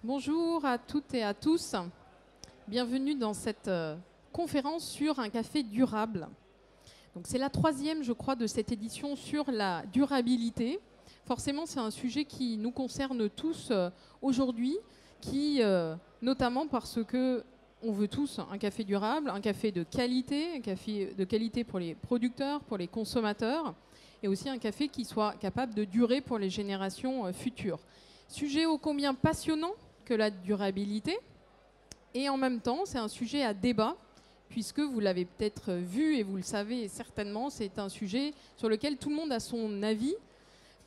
Bonjour à toutes et à tous. Bienvenue dans cette conférence sur un café durable. C'est la troisième, je crois, de cette édition sur la durabilité. Forcément, c'est un sujet qui nous concerne tous aujourd'hui, notamment parce que on veut tous un café durable, un café de qualité pour les producteurs, pour les consommateurs, et aussi un café qui soit capable de durer pour les générations futures. Sujet ô combien passionnant que la durabilité, et en même temps, c'est un sujet à débat, puisque vous l'avez peut-être vu et vous le savez certainement, c'est un sujet sur lequel tout le monde a son avis,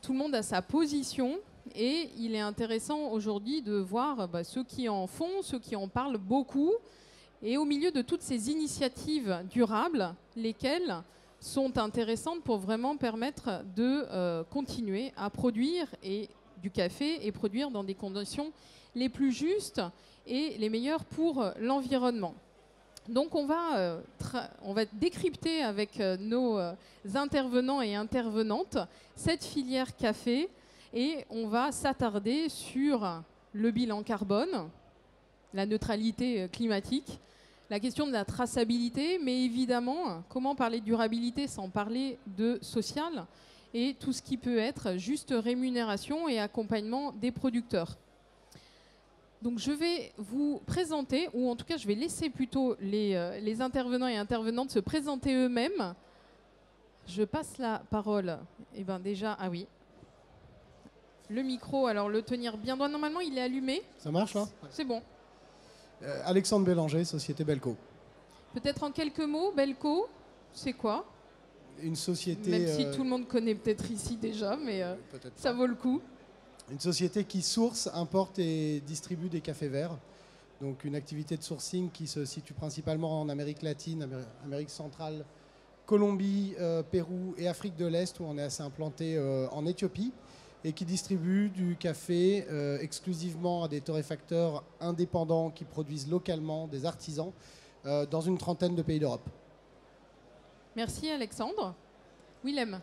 tout le monde a sa position, et il est intéressant aujourd'hui de voir ceux qui en font, ceux qui en parlent beaucoup, et au milieu de toutes ces initiatives durables, lesquelles sont intéressantes pour vraiment permettre de continuer à produire du café et produire dans des conditions les plus justes et les meilleures pour l'environnement. Donc on va décrypter avec nos intervenants et intervenantes cette filière café et on va s'attarder sur le bilan carbone, la neutralité climatique, la question de la traçabilité, mais évidemment, comment parler de durabilité sans parler de social et tout ce qui peut être juste rémunération et accompagnement des producteurs. Donc je vais vous présenter, ou en tout cas je vais laisser plutôt les intervenants et intervenantes se présenter eux-mêmes. Je passe la parole. Eh bien déjà, ah oui. Le micro, alors le tenir bien droit. Normalement, il est allumé. Ça marche là? C'est bon. Alexandre Bélanger, Société Belco. Peut-être en quelques mots, Belco, c'est quoi? Une société... Même si tout le monde connaît peut-être ici déjà, mais ça vaut le coup. Une société qui source, importe et distribue des cafés verts. Donc une activité de sourcing qui se situe principalement en Amérique latine, Amérique centrale, Colombie, Pérou et Afrique de l'Est, où on est assez implanté en Éthiopie, et qui distribue du café exclusivement à des torréfacteurs indépendants qui produisent localement, des artisans, dans une trentaine de pays d'Europe. Merci Alexandre. Willem.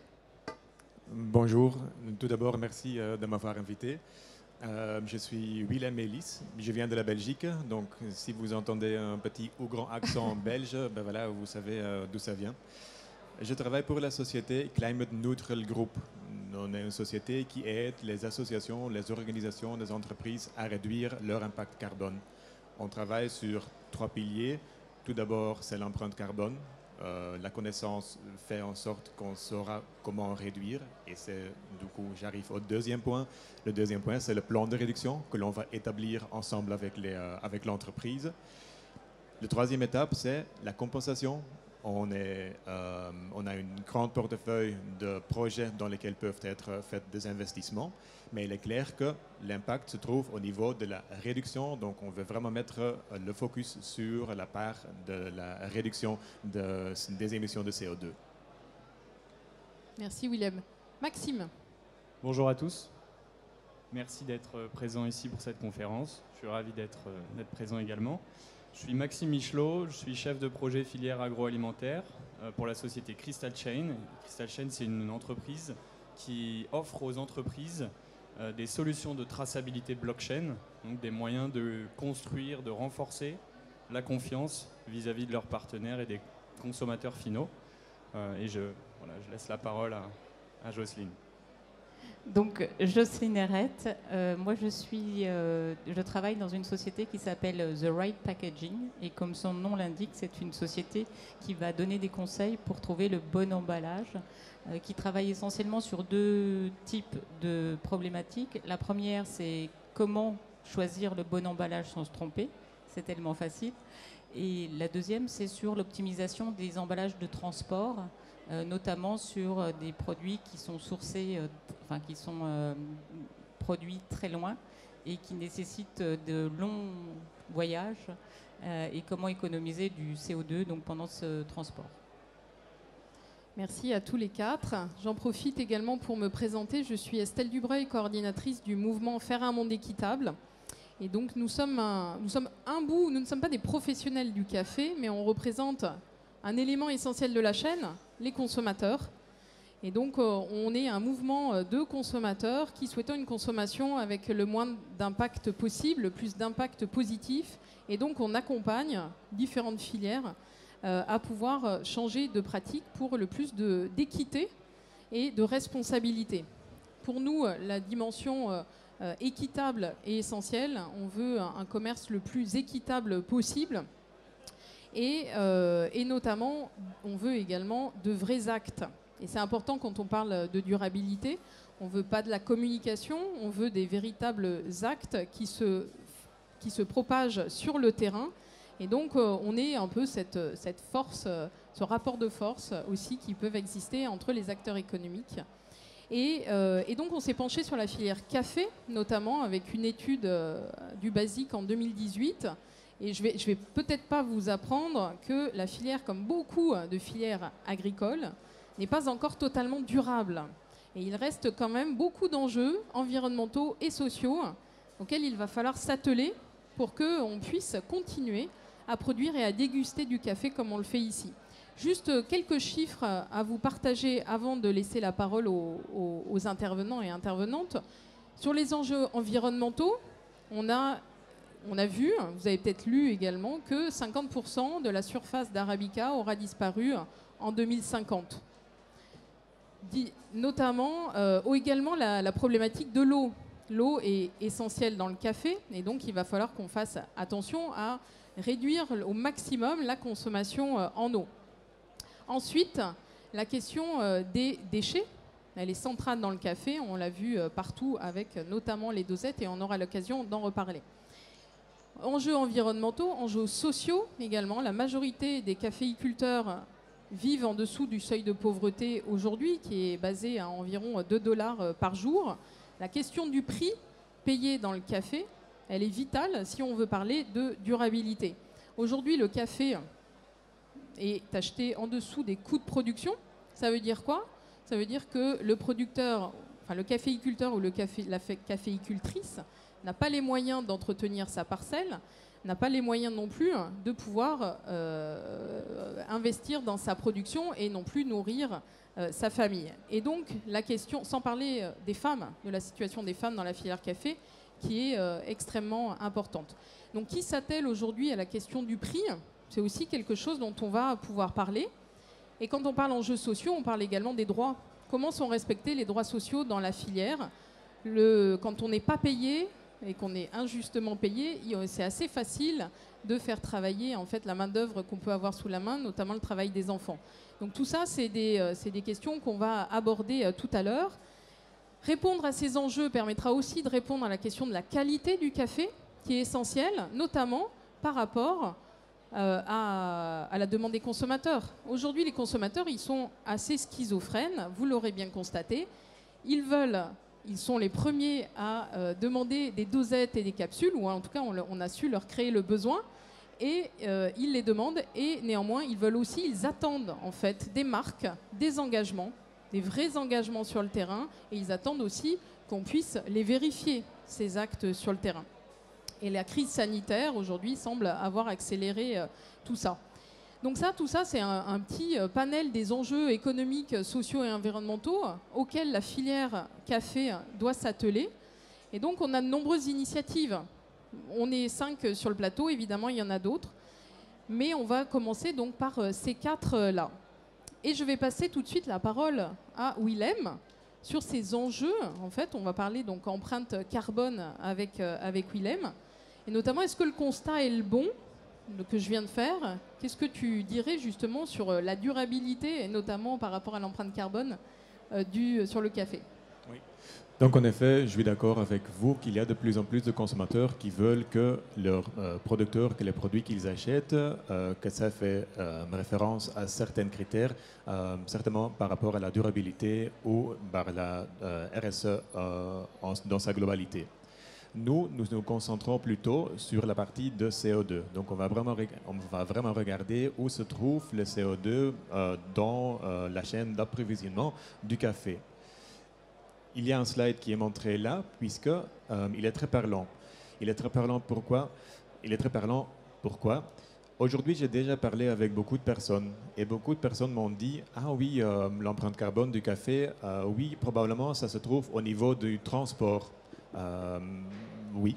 Bonjour, tout d'abord merci de m'avoir invité. Je suis Willem Ellis, je viens de la Belgique, donc si vous entendez un petit ou grand accent belge, ben voilà, vous savez d'où ça vient. Je travaille pour la société Climate Neutral Group. On est une société qui aide les associations, les organisations, les entreprises à réduire leur impact carbone. On travaille sur 3 piliers. Tout d'abord, c'est l'empreinte carbone. La connaissance fait en sorte qu'on saura comment réduire. Et c'est du coup, j'arrive au deuxième point. Le deuxième point, c'est le plan de réduction que l'on va établir ensemble avec l'entreprise. La troisième étape, c'est la compensation. On a une grande portefeuille de projets dans lesquels peuvent être faits des investissements, mais il est clair que l'impact se trouve au niveau de la réduction, donc on veut vraiment mettre le focus sur la part de la réduction des émissions de CO2. Merci Willem. Maxime. Bonjour à tous. Merci d'être présent ici pour cette conférence. Je suis ravi d'être présent également. Je suis Maxime Michelot, je suis chef de projet filière agroalimentaire pour la société Crystal Chain. Crystal Chain, c'est une entreprise qui offre aux entreprises des solutions de traçabilité blockchain, donc des moyens de construire, de renforcer la confiance vis-à-vis de leurs partenaires et des consommateurs finaux. Et je laisse la parole à Jocelyne. Donc, Jocelyne Herrette, moi je travaille dans une société qui s'appelle The Right Packaging et comme son nom l'indique, c'est une société qui va donner des conseils pour trouver le bon emballage, qui travaille essentiellement sur 2 types de problématiques. La première, c'est comment choisir le bon emballage sans se tromper, c'est tellement facile. Et la deuxième, c'est sur l'optimisation des emballages de transport, notamment sur des produits qui sont sourcés, qui sont produits très loin et qui nécessitent de longs voyages et comment économiser du CO2 donc pendant ce transport. Merci à tous les 4. J'en profite également pour me présenter. Je suis Estelle Dubreuil, coordinatrice du mouvement Faire un monde équitable. Et donc nous sommes un bout, nous ne sommes pas des professionnels du café, mais on représente un élément essentiel de la chaîne, les consommateurs. Et donc, on est un mouvement de consommateurs qui souhaitent une consommation avec le moins d'impact possible, le plus d'impact positif. Et donc, on accompagne différentes filières à pouvoir changer de pratique pour le plus d'équité et de responsabilité. Pour nous, la dimension équitable est essentielle. On veut un commerce le plus équitable possible. Et notamment, on veut également de vrais actes. Et c'est important quand on parle de durabilité. On ne veut pas de la communication, on veut des véritables actes qui se propagent sur le terrain. Et donc, on est un peu cette force, ce rapport de force aussi qui peuvent exister entre les acteurs économiques. Et donc, on s'est penché sur la filière café, notamment avec une étude du BASIC en 2018. Et je vais peut-être pas vous apprendre que la filière, comme beaucoup de filières agricoles, n'est pas encore totalement durable. Et il reste quand même beaucoup d'enjeux environnementaux et sociaux auxquels il va falloir s'atteler pour qu'on puisse continuer à produire et à déguster du café comme on le fait ici. Juste quelques chiffres à vous partager avant de laisser la parole aux intervenants et intervenantes. Sur les enjeux environnementaux, on a vu, vous avez peut-être lu également, que 50% de la surface d'Arabica aura disparu en 2050. Notamment, également la problématique de l'eau. L'eau est essentielle dans le café et donc il va falloir qu'on fasse attention à réduire au maximum la consommation en eau. Ensuite, la question des déchets, elle est centrale dans le café, on l'a vu partout avec notamment les dosettes et on aura l'occasion d'en reparler. Enjeux environnementaux, enjeux sociaux également. La majorité des caféiculteurs vivent en dessous du seuil de pauvreté aujourd'hui, qui est basé à environ 2 $ par jour. La question du prix payé dans le café, elle est vitale si on veut parler de durabilité. Aujourd'hui, le café est acheté en dessous des coûts de production. Ça veut dire quoi? Ça veut dire que le producteur, enfin le caféiculteur ou la caféicultrice n'a pas les moyens d'entretenir sa parcelle, n'a pas les moyens non plus de pouvoir investir dans sa production et non plus nourrir sa famille. Et donc la question, sans parler des femmes, de la situation des femmes dans la filière café, qui est extrêmement importante. Donc qui s'attelle aujourd'hui à la question du prix? C'est aussi quelque chose dont on va pouvoir parler. Et quand on parle enjeux sociaux, on parle également des droits. Comment sont respectés les droits sociaux dans la filière? Quand on n'est pas payé et qu'on est injustement payé, c'est assez facile de faire travailler en fait la main-d'œuvre qu'on peut avoir sous la main, notamment le travail des enfants. Donc tout ça, c'est des questions qu'on va aborder tout à l'heure. Répondre à ces enjeux permettra aussi de répondre à la question de la qualité du café, qui est essentielle, notamment par rapport à la demande des consommateurs. Aujourd'hui, les consommateurs, ils sont assez schizophrènes, vous l'aurez bien constaté. Ils sont les premiers à demander des dosettes et des capsules, ou en tout cas, on a su leur créer le besoin, et ils les demandent, et néanmoins, ils attendent en fait des marques, des engagements, des vrais engagements sur le terrain, et ils attendent aussi qu'on puisse les vérifier, ces actes sur le terrain. Et la crise sanitaire, aujourd'hui, semble avoir accéléré tout ça. Donc tout ça, c'est un petit panel des enjeux économiques, sociaux et environnementaux auxquels la filière café doit s'atteler. Et donc, on a de nombreuses initiatives. On est 5 sur le plateau, évidemment, il y en a d'autres. Mais on va commencer donc par ces 4-là. Et je vais passer tout de suite la parole à Willem sur ces enjeux. En fait, on va parler donc empreinte carbone avec Willem. Et notamment, est-ce que le constat est le bon que je viens de faire? Qu'est-ce que tu dirais justement sur la durabilité, et notamment par rapport à l'empreinte carbone sur le café? Oui. Donc en effet, je suis d'accord avec vous qu'il y a de plus en plus de consommateurs qui veulent que leurs producteurs, que les produits qu'ils achètent, que ça fait référence à certains critères, certainement par rapport à la durabilité ou par la RSE dans sa globalité. Nous nous concentrons plutôt sur la partie de CO2. Donc on va vraiment regarder où se trouve le CO2 dans la chaîne d'approvisionnement du café. Il y a un slide qui est montré là, puisqu'il est très parlant. Il est très parlant pourquoi? Aujourd'hui, j'ai déjà parlé avec beaucoup de personnes et beaucoup de personnes m'ont dit ah oui, l'empreinte carbone du café, oui, probablement ça se trouve au niveau du transport. Oui,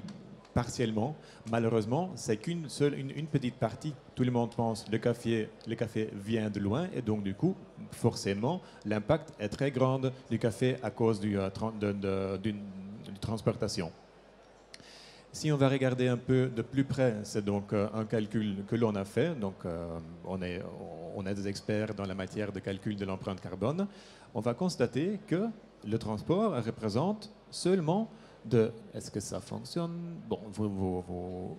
partiellement. Malheureusement, c'est qu'une seule, une petite partie. Tout le monde pense que le café vient de loin et donc du coup, forcément, l'impact est très grand du café à cause d'une transportation. Si on va regarder un peu de plus près, c'est donc un calcul que l'on a fait. Donc, on est des experts dans la matière de calcul de l'empreinte carbone. On va constater que le transport représente seulement de... Est-ce que ça fonctionne? Bon,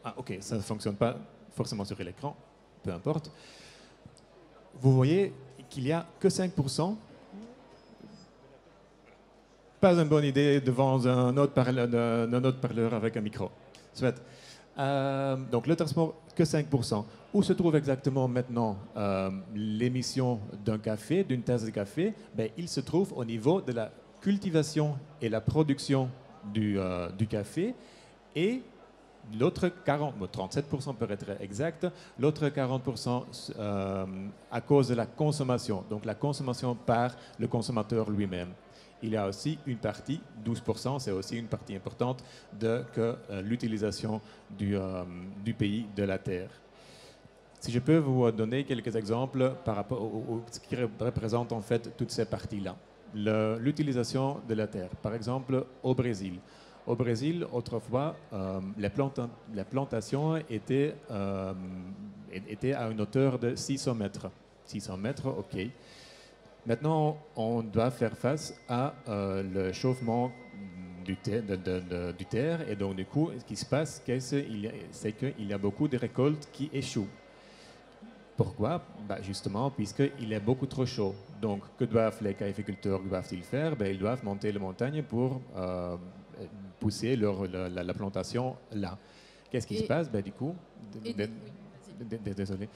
Ah, ok, ça ne fonctionne pas forcément sur l'écran, peu importe. Vous voyez qu'il n'y a que 5%. Pas une bonne idée devant un autre parleur avec un micro. Soit. Donc le transport, que 5%. Où se trouve exactement maintenant l'émission d'un café, d'une tasse de café? Ben, il se trouve au niveau de la cultivation et la production du café. Et l'autre 37% pour être exact, l'autre 40% à cause de la consommation. Donc la consommation par le consommateur lui-même. Il y a aussi une partie, 12%, c'est aussi une partie importante de l'utilisation du pays, de la terre. Si je peux vous donner quelques exemples par rapport à ce qui représente en fait toutes ces parties-là. L'utilisation de la terre. Par exemple, au Brésil. Au Brésil, autrefois, les plantations étaient à une hauteur de 600 mètres. 600 mètres, ok. Maintenant, on doit faire face à le chauffement du terre et donc du coup, ce qui se passe, c'est qu'il y a beaucoup de récoltes qui échouent. Pourquoi? Justement, puisqu'il est beaucoup trop chaud. Donc, que doivent les caféiculteurs faire? Ils doivent monter les montagnes pour pousser la plantation là. Qu'est-ce qui se passe? Du coup, désolé.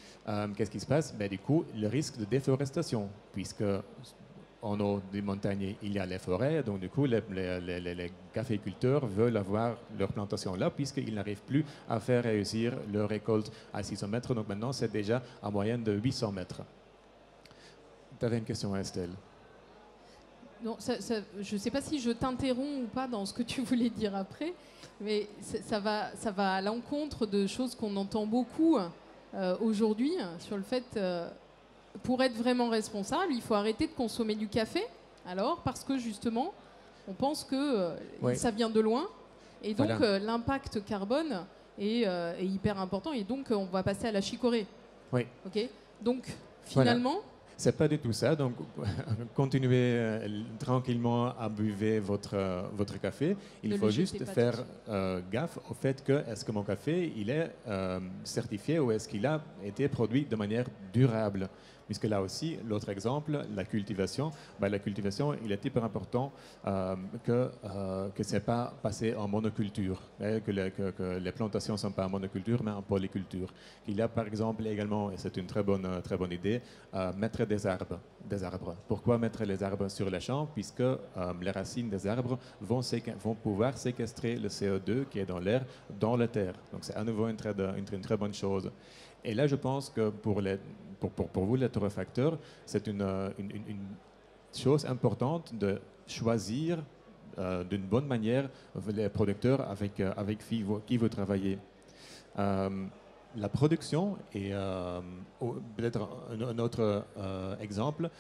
Qu'est-ce qui se passe? Du coup, le risque de déforestation, puisque en haut des montagnes, il y a les forêts, donc du coup, les caféiculteurs veulent avoir leur plantation là, puisqu'ils n'arrivent plus à faire réussir leur récolte à 600 mètres. Donc maintenant, c'est déjà en moyenne de 800 mètres. Tu avais une question, Estelle? Non, je ne sais pas si je t'interromps ou pas dans ce que tu voulais dire après, mais ça va à l'encontre de choses qu'on entend beaucoup aujourd'hui sur le fait, pour être vraiment responsable, il faut arrêter de consommer du café. Alors, parce que justement, on pense que oui, ça vient de loin, et donc voilà, l'impact carbone est hyper important, et donc on va passer à la chicorée. Oui. Ok. Donc finalement... Voilà. C'est pas du tout ça. Donc, continuez tranquillement à buver votre café. Il faut juste faire gaffe au fait que est-ce que mon café il est certifié ou est-ce qu'il a été produit de manière durable. Puisque là aussi, l'autre exemple, la cultivation, il est hyper important que ce n'est pas passé en monoculture, que les plantations ne sont pas en monoculture, mais en polyculture. Il y a par exemple également, et c'est une très bonne idée, mettre des arbres. Pourquoi mettre les arbres sur les champs? Puisque les racines des arbres vont pouvoir séquestrer le CO2 qui est dans l'air, dans la terre. Donc c'est à nouveau une très bonne chose. Et là, je pense que pour vous, les torréfacteurs, c'est une chose importante de choisir d'une bonne manière les producteurs avec qui vous travaillez. La production et peut-être un autre exemple,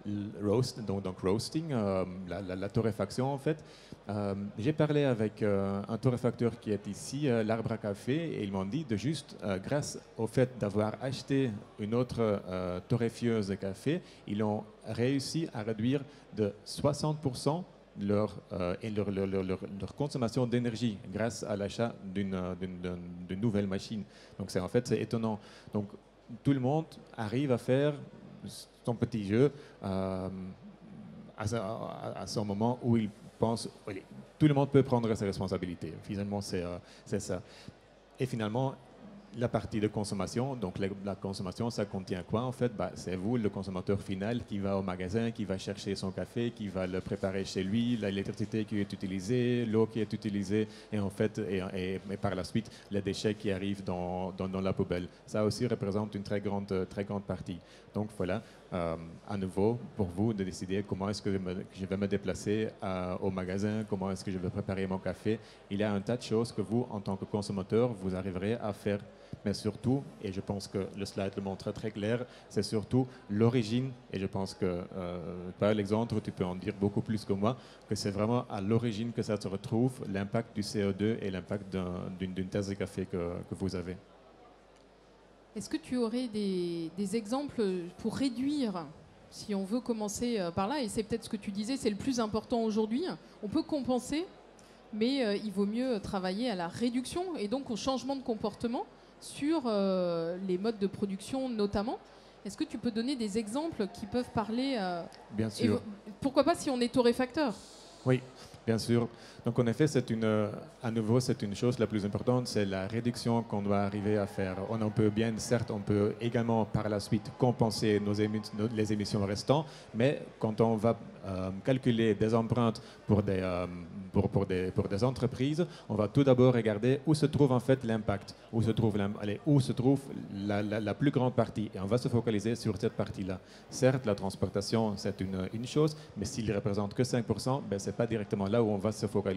donc roasting, la torréfaction en fait. J'ai parlé avec un torréfacteur qui est ici, l'Arbre à Café, et ils m'ont dit de juste, grâce au fait d'avoir acheté une autre torréfieuse de café, ils ont réussi à réduire de 60% leur consommation d'énergie grâce à l'achat d'une nouvelle machine. Donc c'est étonnant. Donc tout le monde arrive à faire son petit jeu à ce moment où il pense, tout le monde peut prendre ses responsabilités. Finalement, c'est ça. Et finalement, la partie de consommation. Donc la consommation, ça contient quoi en fait? C'est vous, le consommateur final, qui va au magasin, qui va chercher son café, qui va le préparer chez lui, l'électricité qui est utilisée, l'eau qui est utilisée, et en fait, et par la suite, les déchets qui arrivent dans la poubelle. Ça aussi représente une très grande partie. Donc voilà, à nouveau, pour vous de décider comment est-ce que je vais me déplacer au magasin, comment est-ce que je vais préparer mon café. Il y a un tas de choses que vous, en tant que consommateur, vous arriverez à faire. Mais surtout, et je pense que le slide le montre très clair, c'est surtout l'origine, et je pense que, par Alexandre, tu peux en dire beaucoup plus que moi, que c'est vraiment à l'origine que ça se retrouve, l'impact du CO2 et l'impact d'une tasse de café que vous avez. Est-ce que tu aurais des exemples pour réduire, si on veut commencer par là, et c'est peut-être ce que tu disais, c'est le plus important aujourd'hui, on peut compenser, mais il vaut mieux travailler à la réduction et donc au changement de comportement sur les modes de production notamment. Est-ce que tu peux donner des exemples qui peuvent parler Bien sûr. Pourquoi pas si on est torréfacteur? Oui, bien sûr. Donc en effet, à nouveau, c'est une chose la plus importante, c'est la réduction qu'on doit arriver à faire. On peut bien, certes, on peut également par la suite compenser les émissions restantes, mais quand on va calculer des empreintes pour des entreprises, on va tout d'abord regarder où se trouve en fait l'impact, où se trouve la plus grande partie, et on va se focaliser sur cette partie-là. Certes, la transportation, c'est une chose, mais s'il ne représente que 5%, ce n'est pas directement là où on va se focaliser.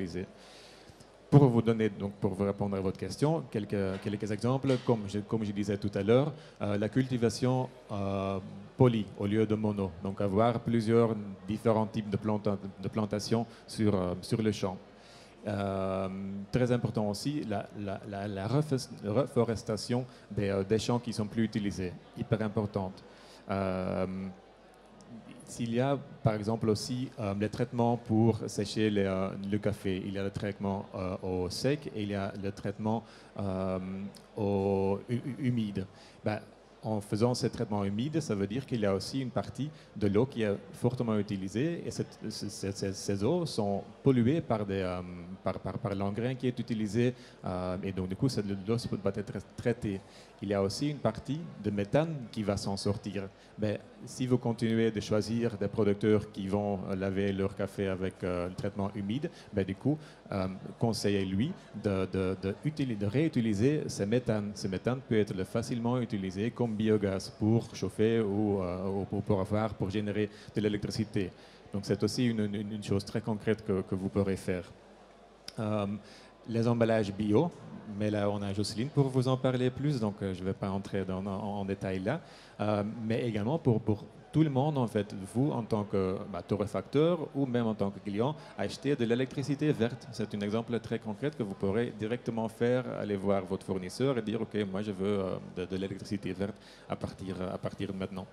Pour vous donner, donc pour vous répondre à votre question, quelques exemples, comme je disais tout à l'heure, la cultivation poly au lieu de mono, donc avoir plusieurs différents types de plantations sur le champ. Très important aussi, la reforestation des champs qui sont plus utilisés, hyper importante. S'il y a, par exemple, aussi les traitements pour sécher le café, il y a le traitement au sec et il y a le traitement humide. En faisant ces traitements humides, ça veut dire qu'il y a aussi une partie de l'eau qui est fortement utilisée et ces eaux sont polluées par l'engrais qui est utilisé et donc du coup l'eau va être traitée. Il y a aussi une partie de méthane qui va s'en sortir. Mais si vous continuez de choisir des producteurs qui vont laver leur café avec le traitement humide, du coup, conseillez-lui de réutiliser ce méthane. Ce méthane peut être facilement utilisé comme biogaz pour chauffer ou pour générer de l'électricité. Donc c'est aussi une chose très concrète que vous pourrez faire. Les emballages bio, mais là on a Jocelyne pour vous en parler plus, donc je ne vais pas entrer en détail là, mais également pour tout le monde, en fait, vous en tant que torréfacteur ou même en tant que client, acheter de l'électricité verte. C'est un exemple très concret que vous pourrez directement faire, aller voir votre fournisseur et dire ok, moi je veux de l'électricité verte à partir de maintenant.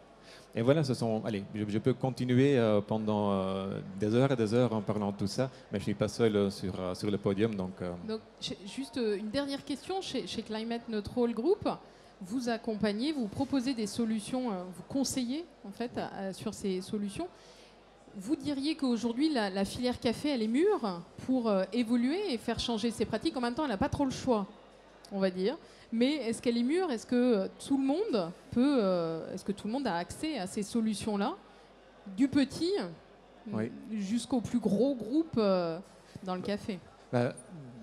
Et voilà, allez, je peux continuer pendant des heures et des heures en parlant de tout ça, mais je ne suis pas seul sur le podium. Donc juste une dernière question, chez Climate Neutral Group, vous accompagnez, vous proposez des solutions, vous conseillez en fait sur ces solutions. Vous diriez qu'aujourd'hui, la filière café, elle est mûre pour évoluer et faire changer ses pratiques. En même temps, elle n'a pas trop le choix, on va dire. Mais est-ce qu'elle est mûre? Est-ce que tout le monde est-ce que tout le monde a accès à ces solutions-là, du petit jusqu'au plus gros groupe dans le café?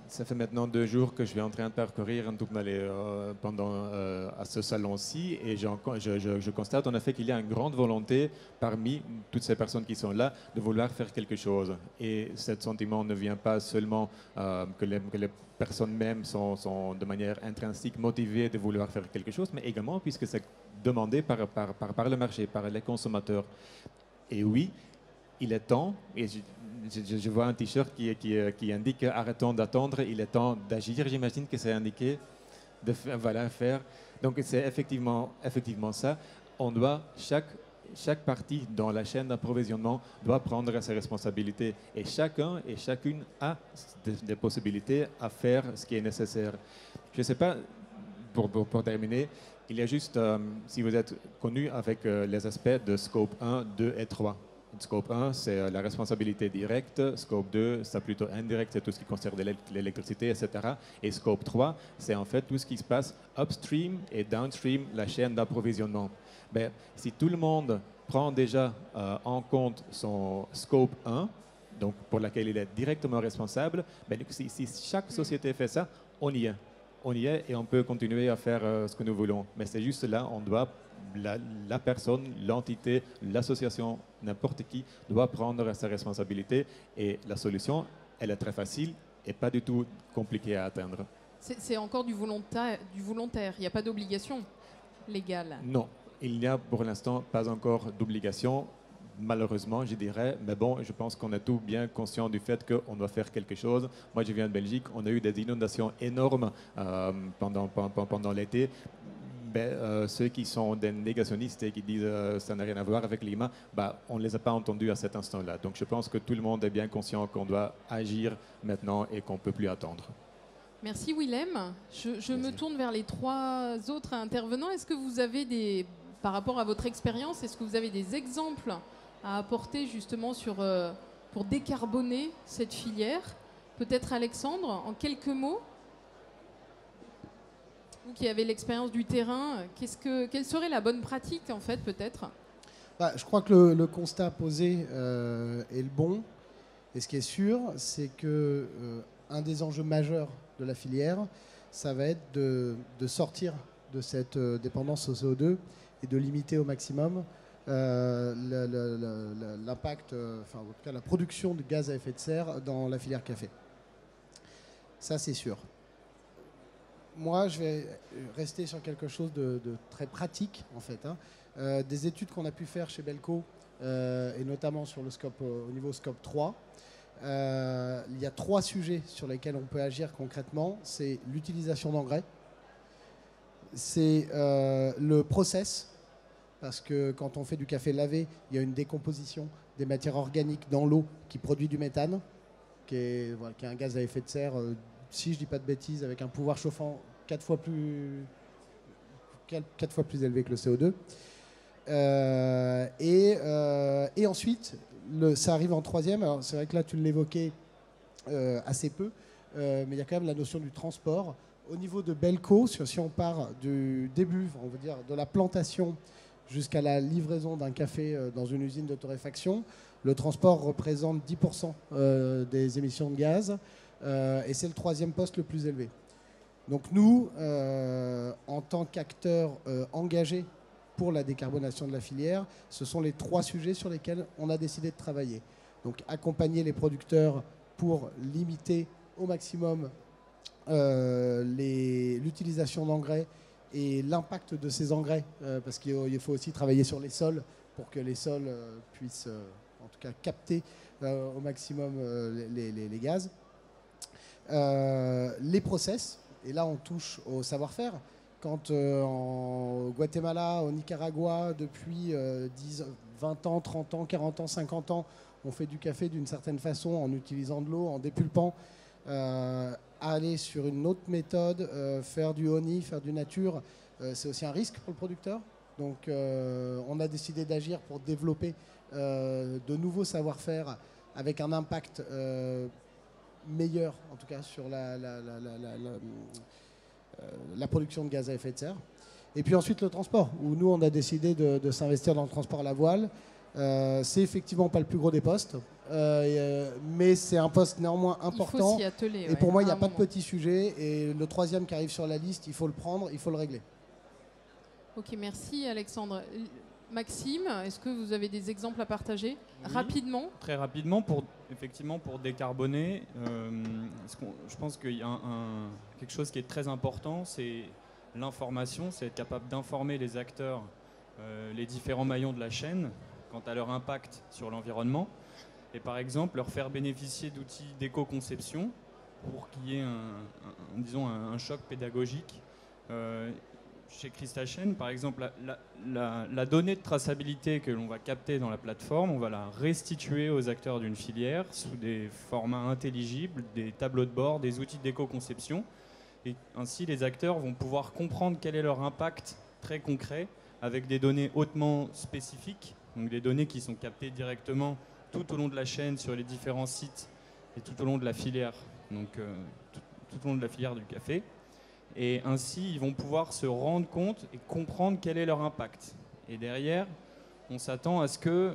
Ça fait maintenant 2 jours que je suis en train de parcourir un tout à ce salon-ci et je constate en effet qu'il y a une grande volonté parmi toutes ces personnes qui sont là de vouloir faire quelque chose. Et ce sentiment ne vient pas seulement que les personnes mêmes sont de manière intrinsèque motivées de vouloir faire quelque chose, mais également puisque c'est demandé par le marché, par les consommateurs. Et oui, il est temps, et je vois un t-shirt qui indique « Arrêtons d'attendre, il est temps d'agir ». J'imagine que c'est indiqué de faire. Donc c'est effectivement ça. On doit, chaque partie dans la chaîne d'approvisionnement doit prendre ses responsabilités. Et chacun et chacune a des possibilités à faire ce qui est nécessaire. Je ne sais pas, pour terminer, il y a juste, si vous êtes connu avec les aspects de scope 1, 2 et 3. Scope 1, c'est la responsabilité directe. Scope 2, c'est plutôt indirect, c'est tout ce qui concerne l'électricité, etc. Et Scope 3, c'est en fait tout ce qui se passe upstream et downstream, la chaîne d'approvisionnement. Ben, si tout le monde prend déjà en compte son Scope 1, donc pour laquelle il est directement responsable, ben, si chaque société fait ça, on y est. On y est et on peut continuer à faire ce que nous voulons. Mais c'est juste là, on doit, la personne, l'entité, l'association, n'importe qui, doit prendre sa responsabilité. Et la solution, elle est très facile et pas du tout compliquée à atteindre. C'est encore du volontaire. Il n'y a pas d'obligation légale. Non, il n'y a pour l'instant pas encore d'obligation. Malheureusement, je dirais, mais bon, je pense qu'on est tous bien conscients du fait qu'on doit faire quelque chose. Moi, je viens de Belgique, on a eu des inondations énormes pendant l'été. Ceux qui sont des négationnistes et qui disent ça n'a rien à voir avec l'IMA, on ne les a pas entendus à cet instant-là. Donc je pense que tout le monde est bien conscient qu'on doit agir maintenant et qu'on ne peut plus attendre. Merci Willem. Je me tourne vers les 3 autres intervenants. Est-ce que vous avez par rapport à votre expérience, est-ce que vous avez des exemples à apporter justement pour décarboner cette filière? Peut-être Alexandre, en quelques mots. Vous qui avez l'expérience du terrain, quelle serait la bonne pratique en fait peut-être? Je crois que le constat posé est le bon. Et ce qui est sûr, c'est que un des enjeux majeurs de la filière, ça va être de sortir de cette dépendance au CO2 et de limiter au maximum l'impact, en tout cas la production de gaz à effet de serre dans la filière café. Ça, c'est sûr. Moi, je vais rester sur quelque chose de très pratique, en fait. Des études qu'on a pu faire chez Belco, et notamment sur le scope, au niveau scope 3, il y a 3 sujets sur lesquels on peut agir concrètement. C'est l'utilisation d'engrais, c'est le process, parce que quand on fait du café lavé, il y a une décomposition des matières organiques dans l'eau qui produit du méthane, qui est un gaz à effet de serre, si je ne dis pas de bêtises, avec un pouvoir chauffant 4 fois plus élevé que le CO2. Et ensuite, ça arrive en 3e. Alors c'est vrai que là, tu l'évoquais assez peu, mais il y a quand même la notion du transport. Au niveau de Belco, si on part du début, on va dire, de la plantation jusqu'à la livraison d'un café dans une usine de torréfaction, le transport représente 10% des émissions de gaz, et c'est le 3e poste le plus élevé. Donc nous, en tant qu'acteurs engagés pour la décarbonation de la filière, ce sont les 3 sujets sur lesquels on a décidé de travailler. Donc accompagner les producteurs pour limiter au maximum l'utilisation d'engrais et l'impact de ces engrais, parce qu'il faut aussi travailler sur les sols pour que les sols puissent en tout cas capter au maximum les gaz. Les process, et là on touche au savoir-faire. Quand en Guatemala, au Nicaragua, depuis 10, 20 ans, 30 ans, 40 ans, 50 ans, on fait du café d'une certaine façon en utilisant de l'eau, en dépulpant, aller sur une autre méthode, faire du honey, faire du nature, c'est aussi un risque pour le producteur. Donc on a décidé d'agir pour développer de nouveaux savoir-faire avec un impact meilleur, en tout cas, sur la production de gaz à effet de serre. Et puis ensuite le transport, où nous on a décidé de s'investir dans le transport à la voile. C'est effectivement pas le plus gros des postes, mais c'est un poste néanmoins important. Il faut s'y atteler, et pour moi, il n'y a pas de petit sujet. Et le 3e qui arrive sur la liste, il faut le prendre, il faut le régler. Ok, merci Alexandre. Maxime, est-ce que vous avez des exemples à partager? Oui, rapidement? Très rapidement, pour décarboner, je pense qu'il y a quelque chose qui est très important, c'est l'information, c'est être capable d'informer les acteurs, les différents maillons de la chaîne, quant à leur impact sur l'environnement, et par exemple leur faire bénéficier d'outils d'éco-conception pour qu'il y ait un choc pédagogique. Chez Christachen, par exemple, la donnée de traçabilité que l'on va capter dans la plateforme, on va la restituer aux acteurs d'une filière sous des formats intelligibles, des tableaux de bord, des outils d'éco-conception. Et ainsi, les acteurs vont pouvoir comprendre quel est leur impact très concret avec des données hautement spécifiques Donc des données qui sont captées directement tout au long de la chaîne sur les différents sites et tout au long de la filière, donc tout au long de la filière du café. Et ainsi, ils vont pouvoir se rendre compte et comprendre quel est leur impact. Et derrière, on s'attend à ce que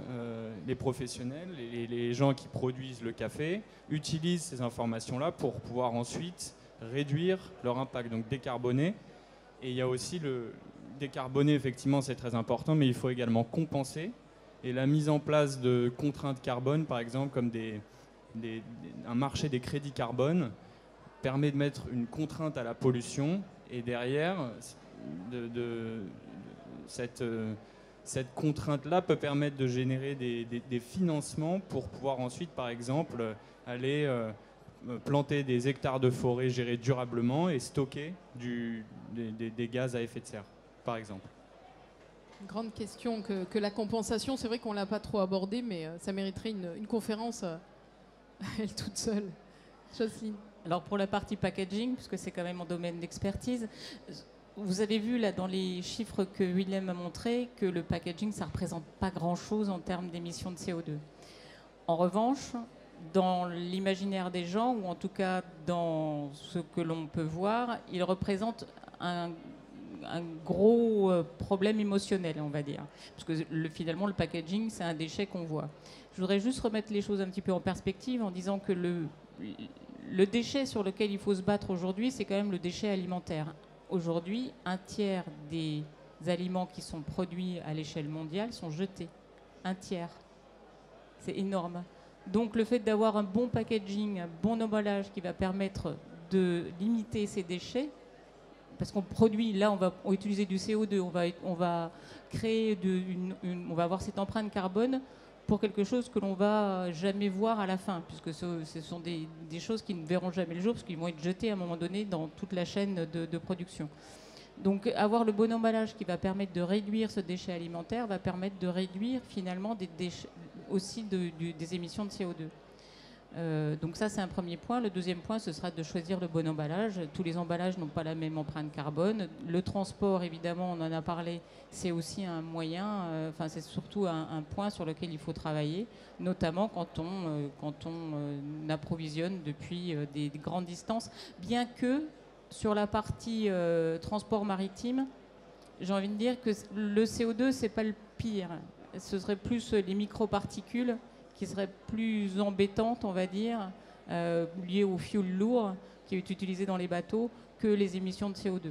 les professionnels et les gens qui produisent le café utilisent ces informations-là pour pouvoir ensuite réduire leur impact, donc décarboner. Et il y a aussi le décarboner, effectivement, c'est très important, mais il faut également compenser. Et la mise en place de contraintes carbone, par exemple, comme un marché des crédits carbone, permet de mettre une contrainte à la pollution. Et derrière, cette contrainte-là peut permettre de générer des financements pour pouvoir ensuite, par exemple, aller planter des hectares de forêt gérés durablement et stocker des gaz à effet de serre, par exemple. Une grande question que la compensation, c'est vrai qu'on ne l'a pas trop abordée, mais ça mériterait une conférence elle toute seule. Jocelyne. Alors pour la partie packaging, puisque c'est quand même mon domaine d'expertise, vous avez vu là dans les chiffres que Willem a montré que le packaging, ça ne représente pas grand-chose en termes d'émissions de CO2. En revanche, dans l'imaginaire des gens, ou en tout cas dans ce que l'on peut voir, il représente un gros problème émotionnel, on va dire. Parce que finalement, le packaging, c'est un déchet qu'on voit. Je voudrais juste remettre les choses un petit peu en perspective en disant que le déchet sur lequel il faut se battre aujourd'hui, c'est quand même le déchet alimentaire. Aujourd'hui, un tiers des aliments qui sont produits à l'échelle mondiale sont jetés. Un tiers. C'est énorme. Donc le fait d'avoir un bon packaging, un bon emballage qui va permettre de limiter ces déchets, parce qu'on produit, là on va utiliser du CO2, on va créer on va avoir cette empreinte carbone pour quelque chose que l'on va jamais voir à la fin, puisque ce sont des choses qui ne verront jamais le jour, parce qu'ils vont être jetés à un moment donné dans toute la chaîne de production. Donc avoir le bon emballage qui va permettre de réduire ce déchet alimentaire va permettre de réduire finalement aussi des émissions de CO2. Donc ça, c'est un premier point. Le deuxième point, ce sera de choisir le bon emballage. Tous les emballages n'ont pas la même empreinte carbone. Le transport, évidemment, on en a parlé, c'est aussi un moyen, c'est surtout un point sur lequel il faut travailler, notamment quand on approvisionne depuis des grandes distances, bien que sur la partie transport maritime, j'ai envie de dire que le CO2, c'est pas le pire. Ce serait plus les microparticules qui seraient plus embêtantes, on va dire, liées au fuel lourd qui est utilisé dans les bateaux, que les émissions de CO2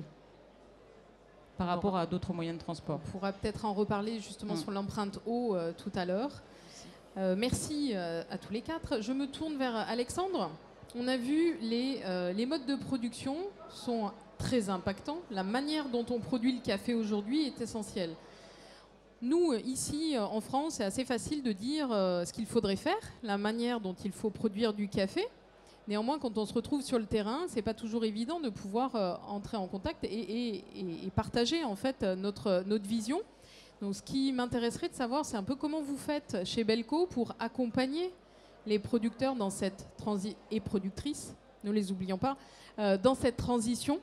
par rapport à d'autres moyens de transport. On pourra peut-être en reparler justement sur l'empreinte eau tout à l'heure. Merci à tous les quatre. Je me tourne vers Alexandre. On a vu les modes de production sont très impactants. La manière dont on produit le café aujourd'hui est essentielle. Nous, ici, en France, c'est assez facile de dire ce qu'il faudrait faire, la manière dont il faut produire du café. Néanmoins, quand on se retrouve sur le terrain, c'est pas toujours évident de pouvoir entrer en contact et partager en fait notre vision. Donc, ce qui m'intéresserait de savoir, c'est un peu comment vous faites chez Belco pour accompagner les producteurs dans cette et productrices, ne les oublions pas, dans cette transition.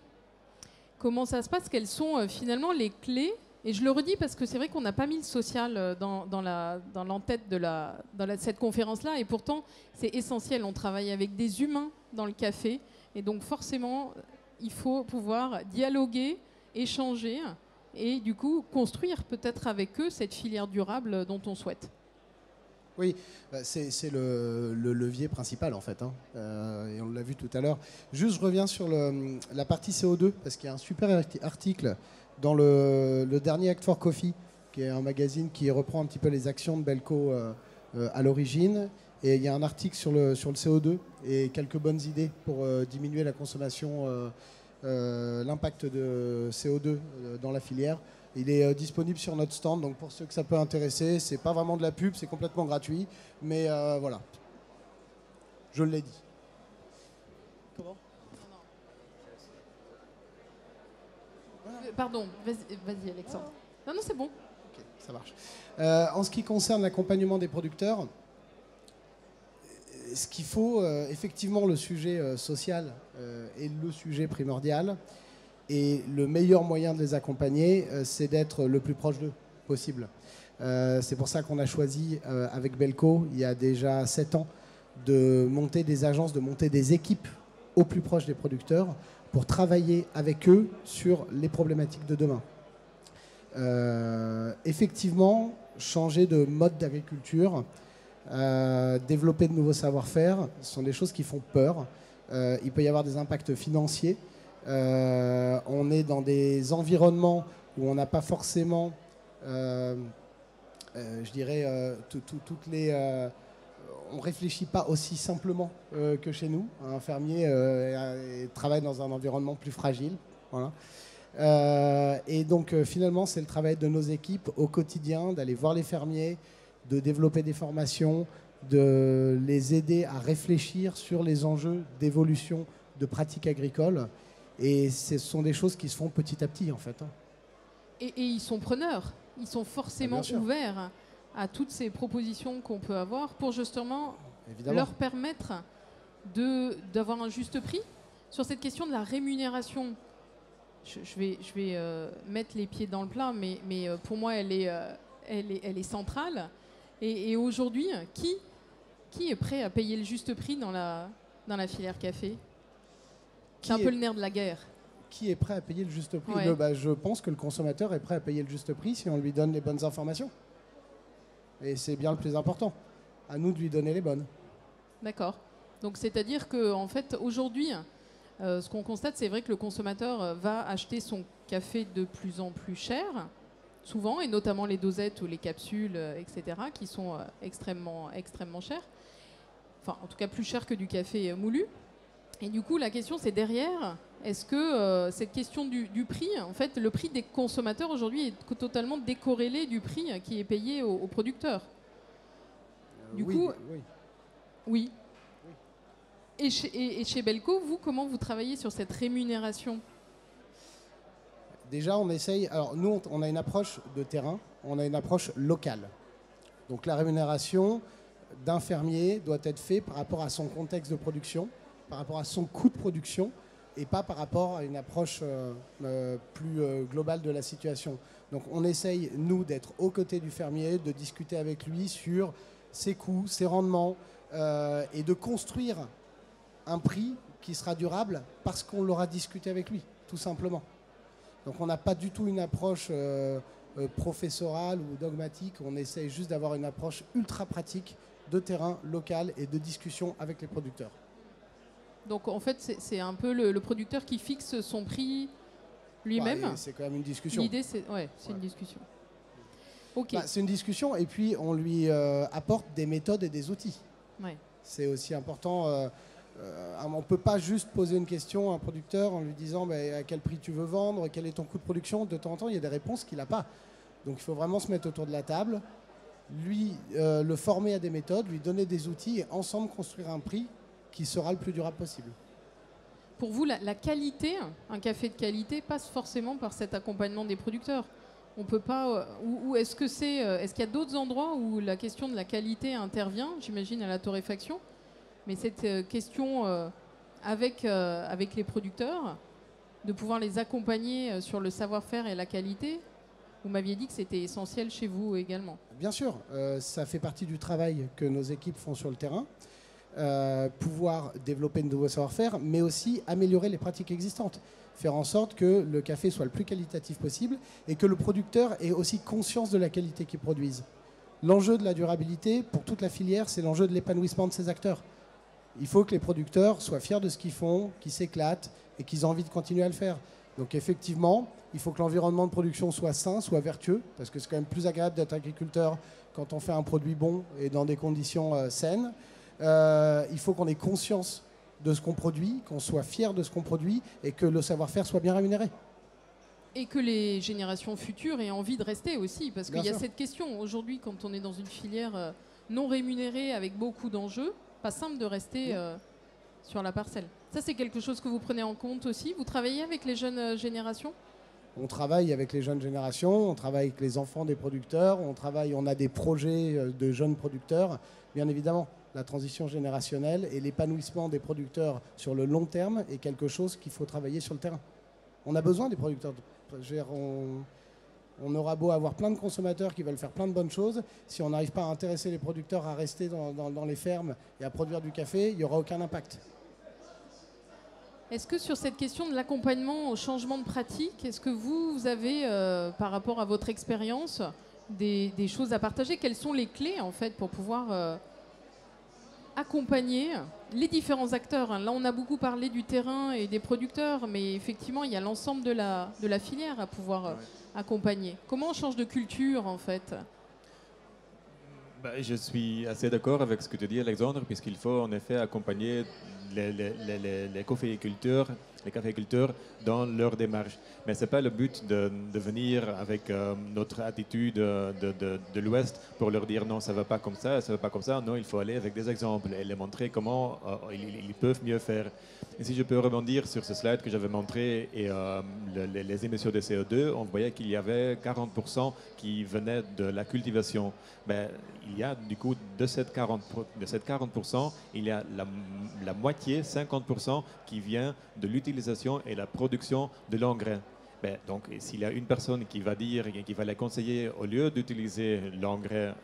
Comment ça se passe? Quelles sont finalement les clés? Et je le redis parce que c'est vrai qu'on n'a pas mis le social dans l'entête de cette conférence-là. Et pourtant, c'est essentiel. On travaille avec des humains dans le café. Et donc forcément, il faut pouvoir dialoguer, échanger et du coup construire peut-être avec eux cette filière durable dont on souhaite. Oui, c'est le levier principal en fait, et on l'a vu tout à l'heure. Juste, je reviens sur la partie CO2, parce qu'il y a un super article dans le dernier Act for Coffee, qui est un magazine qui reprend un petit peu les actions de Belco à l'origine. Et il y a un article sur le CO2 et quelques bonnes idées pour diminuer la consommation, l'impact de CO2 dans la filière. Il est disponible sur notre stand, donc pour ceux que ça peut intéresser, c'est pas vraiment de la pub, c'est complètement gratuit, mais voilà, je l'ai dit. Comment ? Pardon, vas-y Alexandre. Non, c'est bon. Ok, ça marche. En ce qui concerne l'accompagnement des producteurs, ce qu'il faut, effectivement, le sujet social est le sujet primordial. Et le meilleur moyen de les accompagner, c'est d'être le plus proche d'eux possible. C'est pour ça qu'on a choisi, avec Belco, il y a déjà 7 ans, de monter des agences, de monter des équipes au plus proche des producteurs pour travailler avec eux sur les problématiques de demain. Effectivement, changer de mode d'agriculture, développer de nouveaux savoir-faire, ce sont des choses qui font peur. Il peut y avoir des impacts financiers. On est dans des environnements où on n'a pas forcément, je dirais, toutes les... on ne réfléchit pas aussi simplement que chez nous. Un fermier travaille dans un environnement plus fragile. Voilà. Et donc finalement, c'est le travail de nos équipes au quotidien, d'aller voir les fermiers, de développer des formations, de les aider à réfléchir sur les enjeux d'évolution de pratiques agricoles. Et ce sont des choses qui se font petit à petit, en fait. Et ils sont preneurs. Ils sont forcément ouverts à toutes ces propositions qu'on peut avoir pour justement leur permettre d'avoir un juste prix. Sur cette question de la rémunération, je vais mettre les pieds dans le plat, mais pour moi, elle est centrale. Et aujourd'hui, qui est prêt à payer le juste prix dans la filière café? C'est un peu le nerf de la guerre. Qui est prêt à payer le juste prix? Ouais. Je pense que le consommateur est prêt à payer le juste prix si on lui donne les bonnes informations. Et c'est bien le plus important. À nous de lui donner les bonnes. D'accord. Donc c'est-à-dire qu'en fait, aujourd'hui, ce qu'on constate, c'est vrai que le consommateur va acheter son café de plus en plus cher, souvent, et notamment les dosettes ou les capsules, etc., qui sont extrêmement, extrêmement chères. Enfin, en tout cas, plus cher que du café moulu. Et du coup, la question, c'est derrière, est-ce que cette question du prix, en fait, le prix des consommateurs aujourd'hui est totalement décorrélé du prix qui est payé aux producteurs? Du coup, oui. Et chez Belco, vous, comment vous travaillez sur cette rémunération? Déjà, on essaye... Alors, nous, on a une approche de terrain, on a une approche locale. Donc, la rémunération d'un fermier doit être faite par rapport à son contexte de production, par rapport à son coût de production, et pas par rapport à une approche plus globale de la situation. Donc, on essaye, nous, d'être aux côtés du fermier, de discuter avec lui sur ses coûts, ses rendements, et de construire un prix qui sera durable parce qu'on l'aura discuté avec lui, tout simplement. Donc on n'a pas du tout une approche professorale ou dogmatique, on essaye juste d'avoir une approche ultra pratique de terrain local et de discussion avec les producteurs. Donc en fait, c'est un peu le producteur qui fixe son prix lui-même. C'est quand même une discussion. L'idée, c'est une discussion. Ok. C'est une discussion et puis on lui apporte des méthodes et des outils. Ouais. C'est aussi important. On ne peut pas juste poser une question à un producteur en lui disant à quel prix tu veux vendre, quel est ton coût de production. De temps en temps, il y a des réponses qu'il n'a pas. Donc il faut vraiment se mettre autour de la table, lui le former à des méthodes, lui donner des outils et ensemble construire un prix qui sera le plus durable possible. Pour vous, la qualité, un café de qualité passe forcément par cet accompagnement des producteurs. On peut pas. Ou est-ce qu'il y a d'autres endroits où la question de la qualité intervient? J'imagine à la torréfaction. Mais cette question avec les producteurs, de pouvoir les accompagner sur le savoir-faire et la qualité, vous m'aviez dit que c'était essentiel chez vous également. Bien sûr, ça fait partie du travail que nos équipes font sur le terrain. Pouvoir développer de nouveaux savoir-faire, mais aussi améliorer les pratiques existantes. Faire en sorte que le café soit le plus qualitatif possible et que le producteur ait aussi conscience de la qualité qu'il produise. L'enjeu de la durabilité, pour toute la filière, c'est l'enjeu de l'épanouissement de ses acteurs. Il faut que les producteurs soient fiers de ce qu'ils font, qu'ils s'éclatent et qu'ils aient envie de continuer à le faire. Donc effectivement, il faut que l'environnement de production soit sain, soit vertueux, parce que c'est quand même plus agréable d'être agriculteur quand on fait un produit bon et dans des conditions saines. Il faut qu'on ait conscience de ce qu'on produit, qu'on soit fier de ce qu'on produit et que le savoir-faire soit bien rémunéré. Et que les générations futures aient envie de rester aussi, parce qu'il y a cette question. Aujourd'hui, quand on est dans une filière non rémunérée avec beaucoup d'enjeux, pas simple de rester sur la parcelle. Ça, c'est quelque chose que vous prenez en compte aussi? Vous travaillez avec les jeunes générations? On travaille avec les jeunes générations, on travaille avec les enfants des producteurs, on a des projets de jeunes producteurs, bien évidemment. La transition générationnelle et l'épanouissement des producteurs sur le long terme est quelque chose qu'il faut travailler sur le terrain. On a besoin des producteurs. On aura beau avoir plein de consommateurs qui veulent faire plein de bonnes choses, si on n'arrive pas à intéresser les producteurs à rester dans les fermes et à produire du café, il n'y aura aucun impact. Est-ce que sur cette question de l'accompagnement au changement de pratique, est-ce que vous avez, par rapport à votre expérience, des choses à partager? Quelles sont les clés en fait pour pouvoir accompagner les différents acteurs? Là, on a beaucoup parlé du terrain et des producteurs, mais effectivement, il y a l'ensemble de la filière à pouvoir accompagner. Comment on change de culture en fait? Je suis assez d'accord avec ce que tu dis, Alexandre, puisqu'il faut en effet accompagner les caféiculteurs dans leur démarche. Mais ce n'est pas le but de venir avec notre attitude de l'Ouest pour leur dire non, ça ne va pas comme ça, ça ne va pas comme ça. Non, il faut aller avec des exemples et les montrer comment ils peuvent mieux faire. Et si je peux rebondir sur ce slide que j'avais montré et les émissions de CO2, on voyait qu'il y avait 40% qui venaient de la cultivation. Il y a du coup de cette 40%, il y a la moitié, 50%, qui vient de l'utilisation et la production de l'engrais. Donc, s'il y a une personne qui va dire et qui va les conseiller, au lieu d'utiliser l'engrais,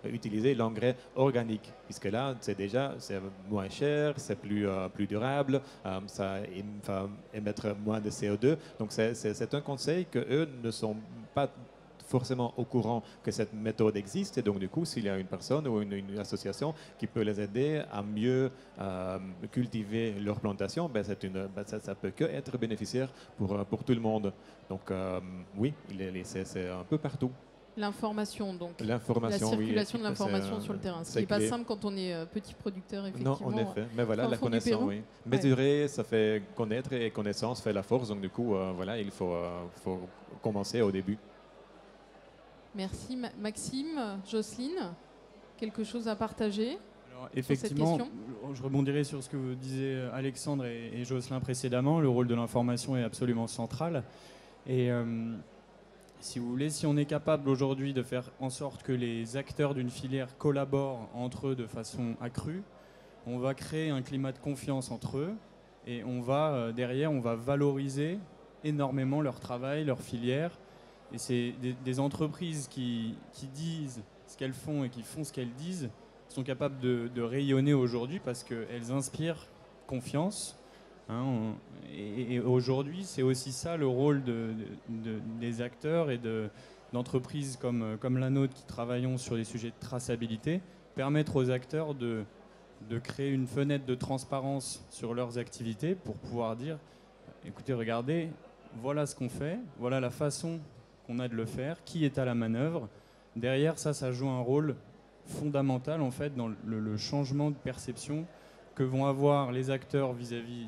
utiliser l'engrais organique, puisque là, c'est moins cher, c'est plus durable, ça va émettre moins de CO2. Donc, c'est un conseil qu'eux ne sont pas forcément au courant que cette méthode existe, et donc du coup s'il y a une personne ou une association qui peut les aider à mieux cultiver leur plantation, ça peut que être bénéficiaire pour tout le monde. Donc oui, c'est un peu partout. L'information, donc. L'information, la circulation de l'information sur le terrain. Ce qui n'est pas simple quand on est petit producteur, effectivement. Non, en effet. Mais voilà, la connaissance, oui. Mesurer, ça fait connaître, et connaissance fait la force. Donc du coup, voilà, il faut commencer au début. Merci. Maxime, Jocelyne, quelque chose à partager? Alors, effectivement, je rebondirai sur ce que vous disiez Alexandre et Jocelyn précédemment. Le rôle de l'information est absolument central. Et si vous voulez, si on est capable aujourd'hui de faire en sorte que les acteurs d'une filière collaborent entre eux de façon accrue, on va créer un climat de confiance entre eux et on va derrière, on va valoriser énormément leur travail, leur filière. Et c'est des entreprises qui disent ce qu'elles font et qui font ce qu'elles disent, qui sont capables de rayonner aujourd'hui parce qu'elles inspirent confiance. Et aujourd'hui, c'est aussi ça le rôle des acteurs et d'entreprises comme la nôtre qui travaillons sur des sujets de traçabilité, permettre aux acteurs de créer une fenêtre de transparence sur leurs activités pour pouvoir dire, écoutez, regardez, voilà ce qu'on fait, voilà la façon qu'on a de le faire, qui est à la manœuvre. Derrière, ça joue un rôle fondamental en fait dans le changement de perception que vont avoir les acteurs vis-à-vis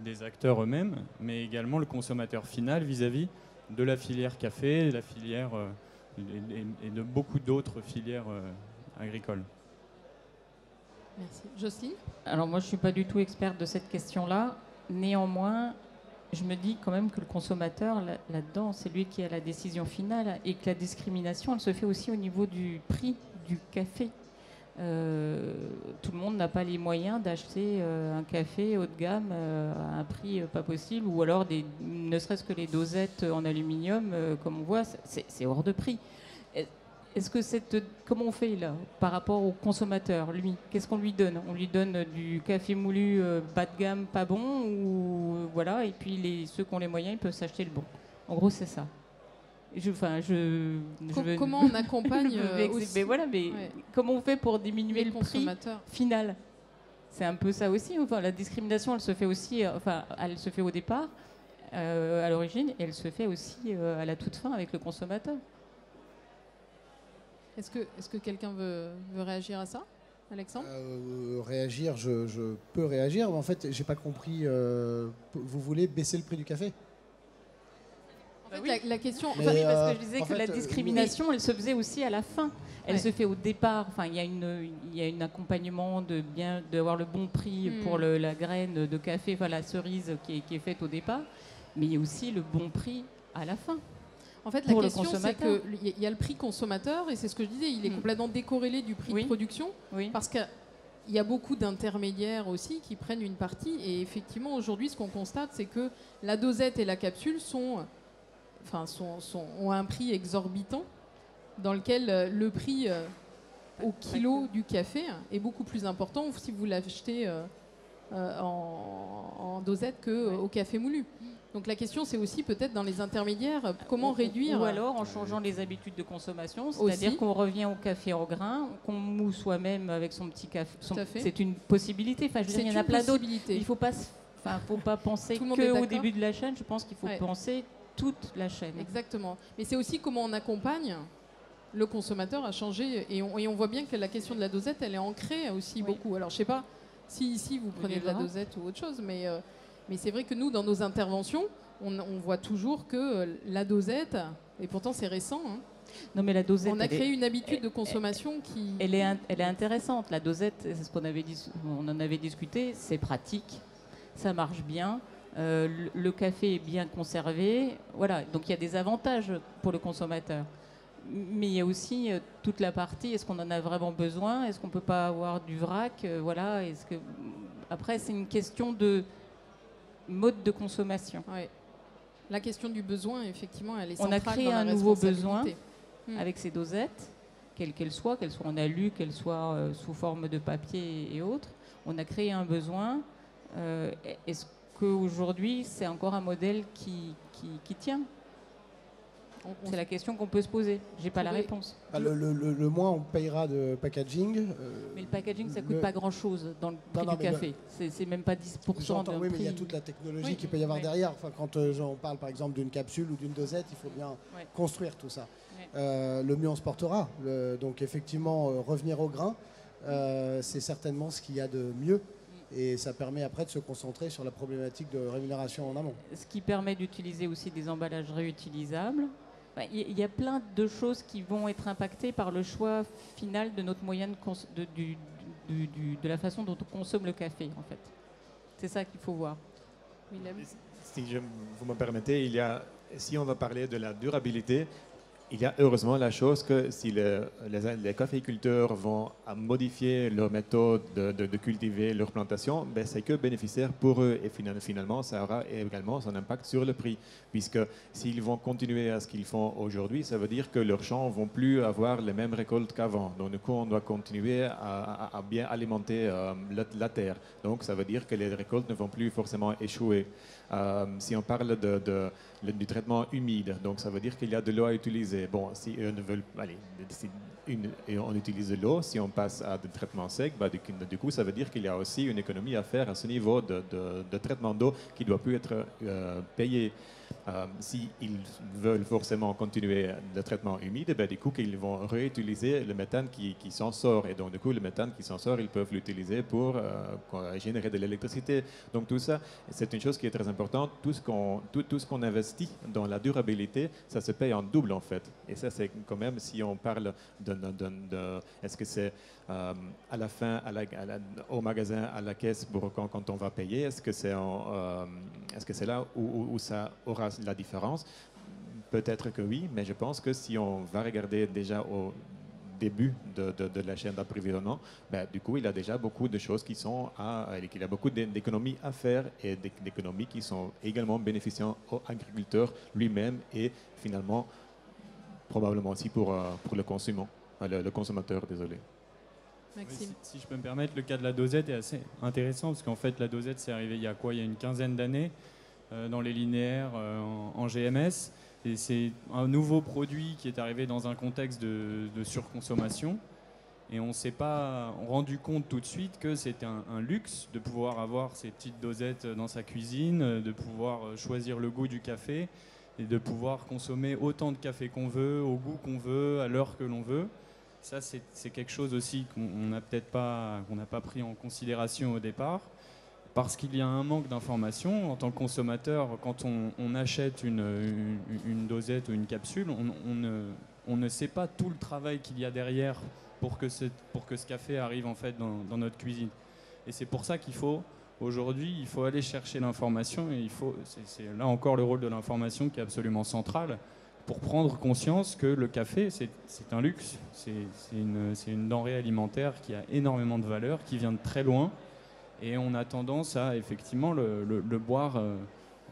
des acteurs eux-mêmes, mais également le consommateur final vis-à-vis de la filière café, de la filière et de beaucoup d'autres filières agricoles. Merci. Jocelyne? Alors moi, je ne suis pas du tout experte de cette question-là. Néanmoins, je me dis quand même que le consommateur, là-dedans, c'est lui qui a la décision finale et que la discrimination, elle se fait aussi au niveau du prix du café. Tout le monde n'a pas les moyens d'acheter un café haut de gamme à un prix pas possible, ou alors ne serait-ce que les dosettes en aluminium, comme on voit, c'est hors de prix. Est-ce que comment on fait là par rapport au consommateur, lui? Qu'est-ce qu'on lui donne? On lui donne du café moulu bas de gamme, pas bon, ou voilà, et puis ceux qui ont les moyens, ils peuvent s'acheter le bon. En gros, c'est ça. Comment on accompagne aussi, mais voilà, mais ouais. Comment on fait pour diminuer le prix final? C'est un peu ça aussi. Enfin, la discrimination, elle se fait aussi. Elle se fait au départ, à l'origine, et elle se fait aussi à la toute fin avec le consommateur. Est-ce que quelqu'un veut réagir à ça, Alexandre? Réagir, je peux réagir, mais en fait, j'ai pas compris. Vous voulez baisser le prix du café? En fait, la question... oui, parce que je disais que la discrimination, elle se faisait aussi à la fin. Elle se fait au départ. Enfin, il y a un accompagnement d'avoir le bon prix pour la graine de café, enfin, la cerise qui est faite au départ. Mais il y a aussi le bon prix à la fin. En fait, la question, c'est qu'il y a le prix consommateur, et c'est ce que je disais, il est complètement décorrélé du prix de production, parce qu'il y a beaucoup d'intermédiaires aussi qui prennent une partie. Et effectivement, aujourd'hui, ce qu'on constate, c'est que la dosette et la capsule sont ont un prix exorbitant, dans lequel le prix au kilo du café est beaucoup plus important si vous l'achetez en dosette qu'au café moulu. Donc la question, c'est aussi peut-être dans les intermédiaires, comment réduire... Ou alors en changeant les habitudes de consommation, c'est-à-dire qu'on revient au café au grain, qu'on moue soi-même avec son petit café. C'est une possibilité. Enfin, je veux dire, il y en a plein d'autres. Il ne faut pas penser qu'au début de la chaîne. Je pense qu'il faut penser toute la chaîne. Exactement. Mais c'est aussi comment on accompagne le consommateur à changer. Et on voit bien que la question de la dosette, elle est ancrée aussi beaucoup. Alors, je ne sais pas si ici, vous prenez de la dosette ou autre chose, mais c'est vrai que nous, dans nos interventions, on voit toujours que la dosette, et pourtant c'est récent, hein, non, mais la dosette, on a créé une habitude de consommation qui... Elle est intéressante. La dosette, c'est ce qu'on on en avait discuté, c'est pratique, ça marche bien, le café est bien conservé. Voilà, donc il y a des avantages pour le consommateur. Mais il y a aussi toute la partie, est-ce qu'on en a vraiment besoin? Est-ce qu'on ne peut pas avoir du vrac? Voilà, après, c'est une question de mode de consommation. Ouais. La question du besoin, effectivement, elle est centrale. On a créé un nouveau besoin avec ces dosettes, quelles qu'elles soient en alu, qu'elles soient sous forme de papier et autres. On a créé un besoin. Est-ce qu'aujourd'hui, c'est encore un modèle qui tient? C'est la question qu'on peut se poser. Je n'ai pas la réponse. Le moins on payera de packaging. Mais le packaging, ça ne coûte pas grand-chose dans le prix du café. C'est même pas 10% de oui, mais il y a toute la technologie qu'il peut y avoir derrière. Enfin, quand on parle par exemple d'une capsule ou d'une dosette, il faut bien construire tout ça. Le mieux on se portera. Donc effectivement, revenir au grain, c'est certainement ce qu'il y a de mieux. Et ça permet après de se concentrer sur la problématique de rémunération en amont. Ce qui permet d'utiliser aussi des emballages réutilisables. Il y a plein de choses qui vont être impactées par le choix final de notre moyen de la façon dont on consomme le café, en fait. C'est ça qu'il faut voir. Si vous me permettez, si on va parler de la durabilité, il y a heureusement la chose que si les caféiculteurs vont modifier leur méthode de cultiver leur plantation, ben c'est que bénéficiaire pour eux. Et finalement, ça aura également son impact sur le prix. Puisque s'ils vont continuer à ce qu'ils font aujourd'hui, ça veut dire que leurs champs ne vont plus avoir les mêmes récoltes qu'avant. Donc du coup, on doit continuer à bien alimenter la terre. Donc ça veut dire que les récoltes ne vont plus forcément échouer. Si on parle du traitement humide, donc ça veut dire qu'il y a de l'eau à utiliser. Bon, si eux ne veulent, on utilise de l'eau, si on passe à des traitements secs, du coup, ça veut dire qu'il y a aussi une économie à faire à ce niveau de traitement d'eau qui ne doit plus être payé. S'ils veulent forcément continuer le traitement humide, du coup, ils vont réutiliser le méthane qui s'en sort. Et donc, du coup, le méthane qui s'en sort, ils peuvent l'utiliser pour générer de l'électricité. Donc, tout ça, c'est une chose qui est très importante. Tout ce qu'on investit dans la durabilité, ça se paye en double, en fait. Et ça, c'est quand même, si on parle est-ce que c'est à la fin, au magasin, à la caisse, quand on va payer, est-ce que c'est là où ça aura la différence? Peut-être que oui, mais je pense que si on va regarder déjà au début de la chaîne d'approvisionnement, du coup, il y a déjà beaucoup de choses il y a beaucoup d'économies à faire et d'économies qui sont également bénéficiantes aux agriculteurs lui-même et finalement probablement aussi pour le consommateur, désolé. Maxime. Si je peux me permettre, le cas de la dosette est assez intéressant parce qu'en fait, la dosette, c'est arrivé il y a une quinzaine d'années dans les linéaires en GMS. Et c'est un nouveau produit qui est arrivé dans un contexte de surconsommation. Et on ne s'est pas rendu compte tout de suite que c'était un luxe de pouvoir avoir ces petites dosettes dans sa cuisine, de pouvoir choisir le goût du café et de pouvoir consommer autant de café qu'on veut, au goût qu'on veut, à l'heure que l'on veut. Ça, c'est quelque chose aussi qu'on n'a pas pris en considération au départ, parce qu'il y a un manque d'information. En tant que consommateur, quand on achète une dosette ou une capsule, on ne sait pas tout le travail qu'il y a derrière pour que ce café arrive en fait dans notre cuisine. Et c'est pour ça aujourd'hui, il faut aller chercher l'information, et c'est là encore le rôle de l'information qui est absolument central, pour prendre conscience que le café, c'est un luxe, c'est une denrée alimentaire qui a énormément de valeur, qui vient de très loin, et on a tendance à effectivement le boire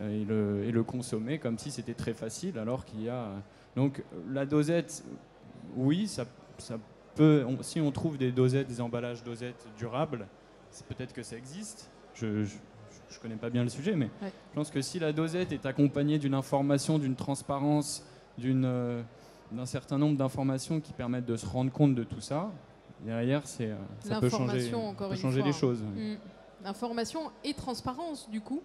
et le consommer comme si c'était très facile, alors qu'il y a... Donc la dosette, oui, ça peut... si on trouve des dosettes, des emballages dosettes durables, c'est peut-être que ça existe. Je ne connais pas bien le sujet, mais ouais. Je pense que si la dosette est accompagnée d'une information, d'une transparence, d'un certain nombre d'informations qui permettent de se rendre compte de tout ça, derrière, ça peut changer les choses. Oui. L'information et transparence, du coup.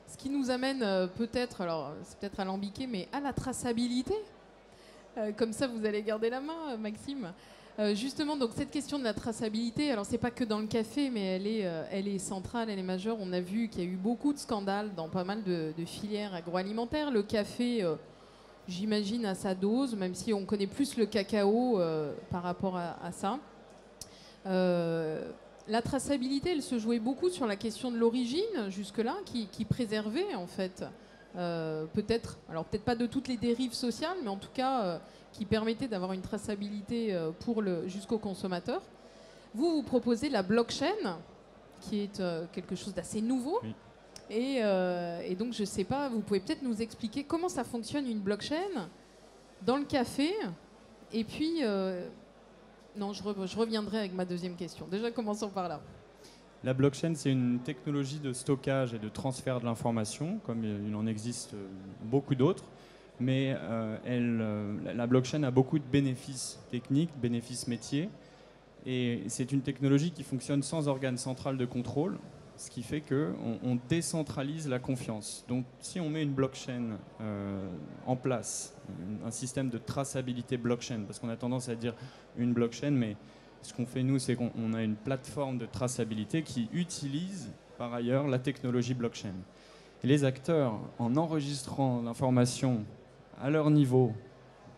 Ce qui nous amène peut-être, alors c'est peut-être alambiqué, mais à la traçabilité. Comme ça, vous allez garder la main, Maxime. Justement, donc cette question de la traçabilité, alors c'est pas que dans le café, mais elle est centrale, elle est majeure. On a vu qu'il y a eu beaucoup de scandales dans pas mal de filières agroalimentaires. Le café, j'imagine, à sa dose, même si on connaît plus le cacao par rapport à ça. La traçabilité, elle se jouait beaucoup sur la question de l'origine, jusque-là, qui préservait, en fait, peut-être pas de toutes les dérives sociales, mais en tout cas, qui permettait d'avoir une traçabilité jusqu'au consommateur. Vous proposez la blockchain, qui est quelque chose d'assez nouveau. Oui. Et donc, je ne sais pas, vous pouvez peut-être nous expliquer comment ça fonctionne une blockchain dans le café. Et puis... non, je reviendrai avec ma deuxième question. Déjà, commençons par là. La blockchain, c'est une technologie de stockage et de transfert de l'information, comme il en existe beaucoup d'autres. Mais la blockchain a beaucoup de bénéfices techniques, bénéfices métiers. Et c'est une technologie qui fonctionne sans organe central de contrôle, ce qui fait qu'on décentralise la confiance. Donc, si on met une blockchain en place, un système de traçabilité blockchain, parce qu'on a tendance à dire une blockchain, mais ce qu'on fait nous, c'est qu'on a une plateforme de traçabilité qui utilise par ailleurs la technologie blockchain. Et les acteurs, en enregistrant l'information à leur niveau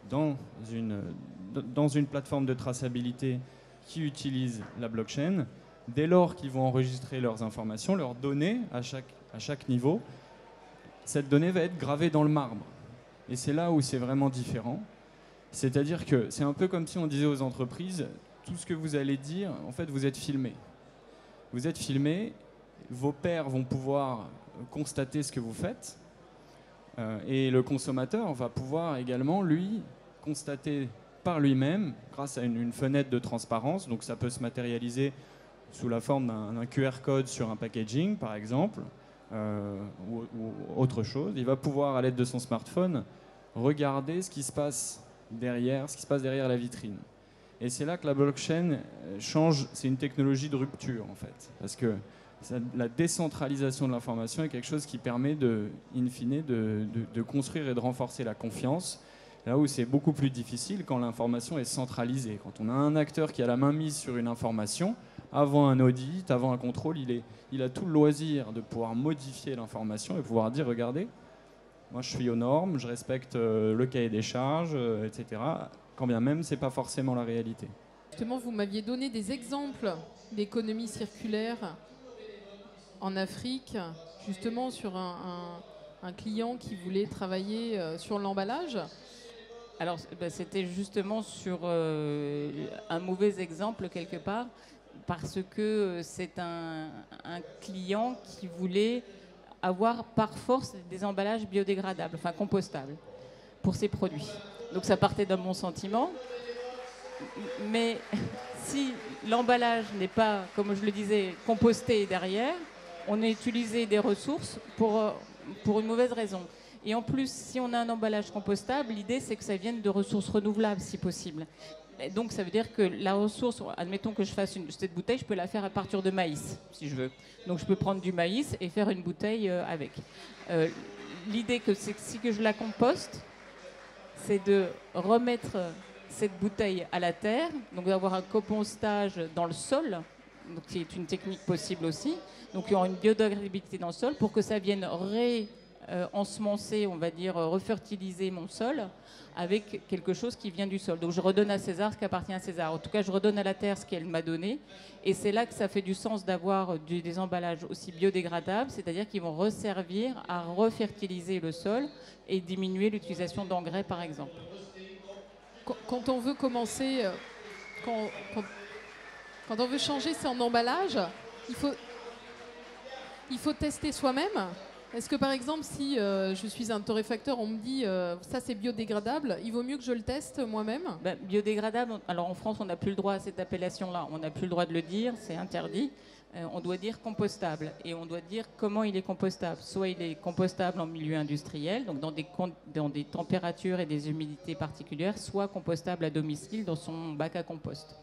dans une plateforme de traçabilité qui utilise la blockchain, dès lors qu'ils vont enregistrer leurs informations, leurs données à chaque niveau, cette donnée va être gravée dans le marbre. Et c'est là où c'est vraiment différent. C'est-à-dire que c'est un peu comme si on disait aux entreprises, tout ce que vous allez dire, en fait, vous êtes filmé. Vous êtes filmé, vos pairs vont pouvoir constater ce que vous faites, et le consommateur va pouvoir également, lui, constater par lui-même, grâce à une fenêtre de transparence, donc ça peut se matérialiser sous la forme d'un QR code sur un packaging, par exemple, ou autre chose. Il va pouvoir, à l'aide de son smartphone, regarder ce qui se passe derrière la vitrine. Et c'est là que la blockchain change, c'est une technologie de rupture, en fait. Parce que la décentralisation de l'information est quelque chose qui permet, in fine, de construire et de renforcer la confiance, là où c'est beaucoup plus difficile quand l'information est centralisée. Quand on a un acteur qui a la main mise sur une information, avant un audit, avant un contrôle, il a tout le loisir de pouvoir modifier l'information et pouvoir dire, regardez, moi je suis aux normes, je respecte le cahier des charges, etc. Quand bien même, ce n'est pas forcément la réalité. Justement, vous m'aviez donné des exemples d'économie circulaire en Afrique, justement sur un client qui voulait travailler sur l'emballage. Alors, c'était justement sur un mauvais exemple quelque part, parce que c'est un client qui voulait avoir par force des emballages biodégradables, enfin compostables, pour ses produits. Donc ça partait d'un bon sentiment, mais si l'emballage n'est pas, comme je le disais, composté derrière, on a utilisé des ressources pour une mauvaise raison. Et en plus, si on a un emballage compostable, l'idée c'est que ça vienne de ressources renouvelables si possible. Et donc ça veut dire que la ressource, admettons que je fasse cette bouteille, je peux la faire à partir de maïs, si je veux. Donc je peux prendre du maïs et faire une bouteille avec. L'idée c'est que si je la composte, c'est de remettre cette bouteille à la terre, donc d'avoir un compostage dans le sol, donc qui est une technique possible aussi. Donc il y aura une biodégradabilité dans le sol pour que ça vienne ensemencer, on va dire, refertiliser mon sol avec quelque chose qui vient du sol. Donc je redonne à César ce qui appartient à César. En tout cas, je redonne à la terre ce qu'elle m'a donné. Et c'est là que ça fait du sens d'avoir des emballages aussi biodégradables, c'est-à-dire qu'ils vont resservir à refertiliser le sol et diminuer l'utilisation d'engrais, par exemple. Quand on veut commencer, quand on veut changer son emballage, il faut tester soi-même. Est-ce que par exemple, si je suis un torréfacteur, on me dit ça c'est biodégradable, il vaut mieux que je le teste moi-même? Ben, biodégradable, alors en France, on n'a plus le droit à cette appellation-là. On n'a plus le droit de le dire, c'est interdit. On doit dire compostable et on doit dire comment il est compostable. Soit il est compostable en milieu industriel, donc dans des températures et des humidités particulières, soit compostable à domicile dans son bac à compost.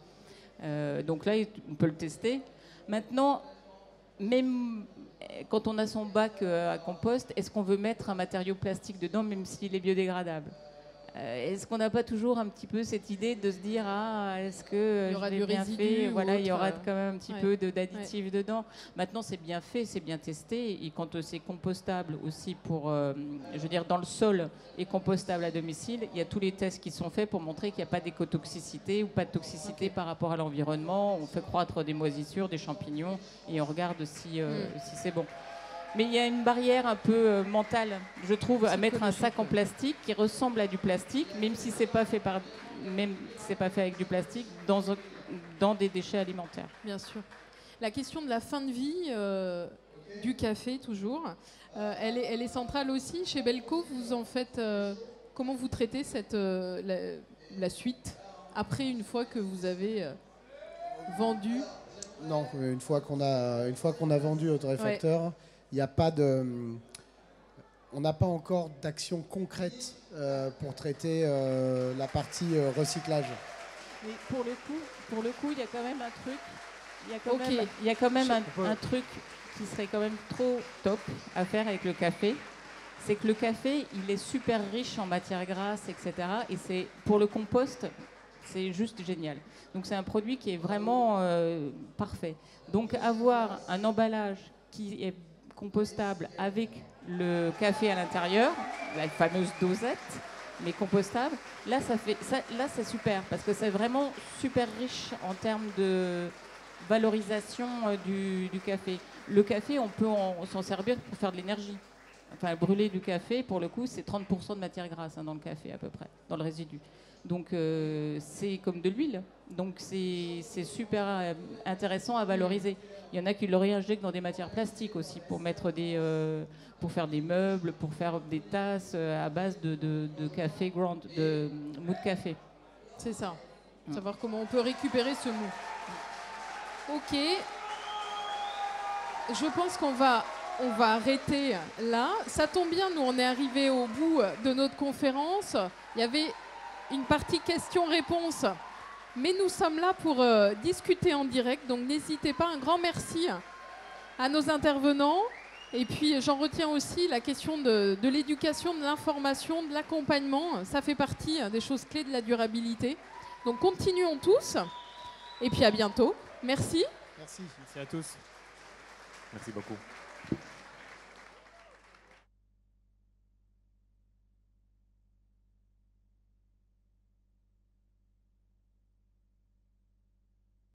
Donc là, on peut le tester. Maintenant, même quand on a son bac à compost, est-ce qu'on veut mettre un matériau plastique dedans, même s'il est biodégradable? Est-ce qu'on n'a pas toujours un petit peu cette idée de se dire est-ce que je l'ai bien fait? Voilà, il y aura quand même un petit peu d'additifs dedans. Maintenant, c'est bien fait, c'est bien testé. Et quand c'est compostable aussi pour, je veux dire, dans le sol et compostable à domicile, il y a tous les tests qui sont faits pour montrer qu'il n'y a pas d'écotoxicité ou pas de toxicité par rapport à l'environnement. On fait croître des moisissures, des champignons et on regarde si c'est bon. Mais il y a une barrière un peu mentale, je trouve, à mettre un sac en plastique qui ressemble à du plastique, même si c'est pas fait avec du plastique, dans des déchets alimentaires. Bien sûr. La question de la fin de vie du café, toujours, elle est centrale aussi. Chez Belco, vous en faites... comment vous traitez la suite, après, une fois que vous avez vendu? Non, une fois qu'on a vendu au torréfacteur, il n'y a pas de... On n'a pas encore d'action concrète pour traiter la partie recyclage. Mais pour le coup, il y a quand même un truc. Il y a quand même un truc qui serait quand même trop top à faire avec le café. C'est que le café, il est super riche en matières grasses, etc. Et c'est pour le compost, c'est juste génial. Donc c'est un produit qui est vraiment parfait. Donc avoir un emballage qui est compostable avec le café à l'intérieur, la fameuse dosette, mais compostable, là c'est super parce que c'est vraiment super riche en termes de valorisation du café. Le café, on peut s'en servir pour faire de l'énergie. Enfin, brûler du café, pour le coup, c'est 30% de matière grasse dans le café à peu près, dans le résidu. Donc c'est comme de l'huile. Donc c'est super intéressant à valoriser. Il y en a qui le réinjectent dans des matières plastiques aussi pour mettre pour faire des meubles, pour faire des tasses à base de café ground, de mou de café. C'est ça. Savoir comment on peut récupérer ce mou. Ok. Je pense qu'on va arrêter là. Ça tombe bien, nous on est arrivé au bout de notre conférence. Il y avait une partie questions-réponses, mais nous sommes là pour discuter en direct, donc n'hésitez pas. Un grand merci à nos intervenants. Et puis j'en retiens aussi la question de l'éducation, de l'information, de l'accompagnement. Ça fait partie des choses clés de la durabilité. Donc continuons tous. Et puis à bientôt. Merci. Merci. Merci à tous. Merci beaucoup.